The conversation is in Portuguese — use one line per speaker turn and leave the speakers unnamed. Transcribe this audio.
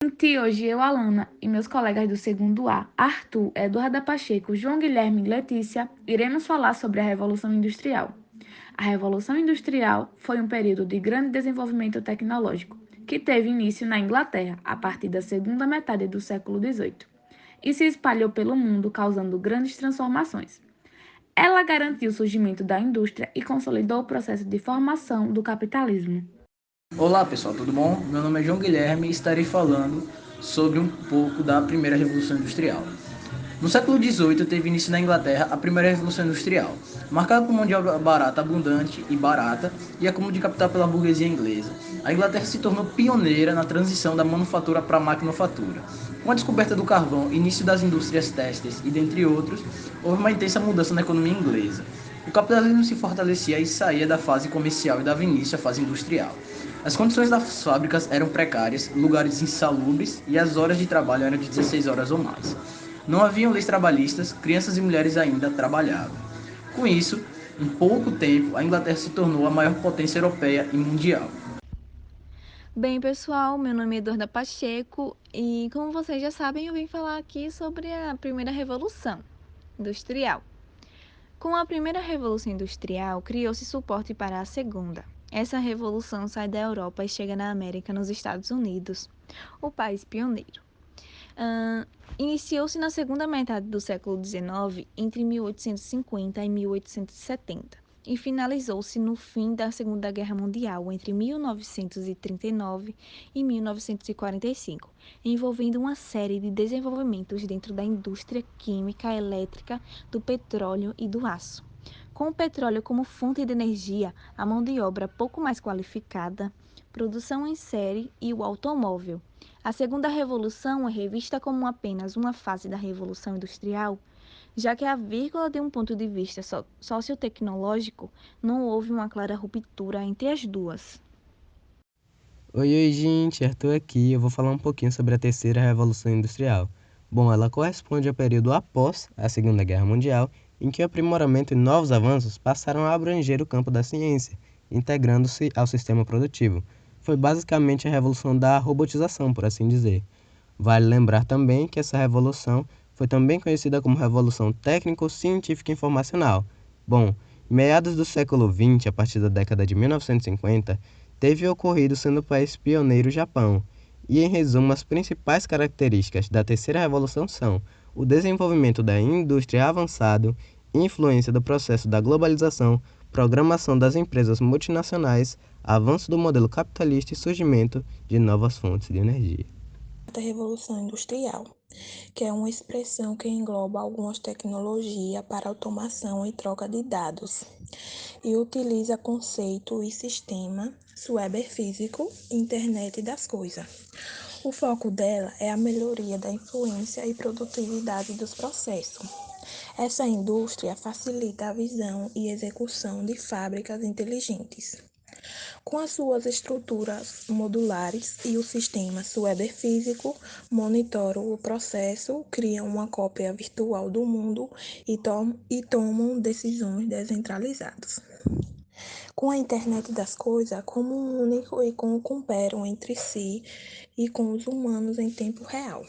Hoje eu, Alana, e meus colegas do segundo A, Arthur, Eduarda Pacheco, João Guilherme e Letícia, iremos falar sobre a Revolução Industrial. A Revolução Industrial foi um período de grande desenvolvimento tecnológico, que teve início na Inglaterra a partir da segunda metade do século XVIII e se espalhou pelo mundo, causando grandes transformações. Ela garantiu o surgimento da indústria e consolidou o processo de formação do capitalismo.
Olá pessoal, tudo bom? Meu nome é João Guilherme e estarei falando sobre um pouco da primeira Revolução Industrial. No século XVIII teve início na Inglaterra a primeira Revolução Industrial, marcada por mão de obra barata, abundante e barata e acúmulo de capital pela burguesia inglesa. A Inglaterra se tornou pioneira na transição da manufatura para a maquinofatura. Com a descoberta do carvão, início das indústrias têxteis e dentre outros, houve uma intensa mudança na economia inglesa. O capitalismo se fortalecia e saía da fase comercial e dava início à fase industrial. As condições das fábricas eram precárias, lugares insalubres e as horas de trabalho eram de 16 horas ou mais. Não haviam leis trabalhistas, crianças e mulheres ainda trabalhavam. Com isso, em pouco tempo, a Inglaterra se tornou a maior potência europeia e mundial.
Bem, pessoal, meu nome é Eduarda Pacheco e, como vocês já sabem, eu vim falar aqui sobre a primeira revolução industrial. Com a primeira revolução industrial, criou-se suporte para a segunda. Essa revolução sai da Europa e chega na América, nos Estados Unidos, o país pioneiro. Iniciou-se na segunda metade do século XIX, entre 1850 e 1870, e finalizou-se no fim da Segunda Guerra Mundial, entre 1939 e 1945, envolvendo uma série de desenvolvimentos dentro da indústria química, elétrica, do petróleo e do aço. Com o petróleo como fonte de energia, a mão de obra pouco mais qualificada, produção em série e o automóvel. A segunda revolução é revista como apenas uma fase da revolução industrial, já que a vírgula de um ponto de vista sociotecnológico não houve uma clara ruptura entre as duas.
Oi, gente, Arthur aqui. Eu vou falar um pouquinho sobre a terceira Revolução Industrial. Bom, ela corresponde ao período após a Segunda Guerra Mundial, em que o aprimoramento e novos avanços passaram a abranger o campo da ciência, integrando-se ao sistema produtivo. Foi basicamente a revolução da robotização, por assim dizer. Vale lembrar também que essa revolução foi também conhecida como Revolução Técnico-Científica Informacional. Bom, em meados do século XX, a partir da década de 1950, teve ocorrido sendo o país pioneiro o Japão. E, em resumo, as principais características da terceira revolução são o desenvolvimento da indústria avançada, influência do processo da globalização, programação das empresas multinacionais, avanço do modelo capitalista e surgimento de novas fontes de energia.
Da Revolução Industrial, que é uma expressão que engloba algumas tecnologias para automação e troca de dados, e utiliza conceito e sistema cyberfísico, internet das coisas. O foco dela é a melhoria da influência e produtividade dos processos. Essa indústria facilita a visão e execução de fábricas inteligentes. Com as suas estruturas modulares e o sistema cyberfísico, monitoram o processo, criam uma cópia virtual do mundo e tomam decisões descentralizadas. Com a internet das coisas, comunicam e cooperam entre si e com os humanos em tempo real.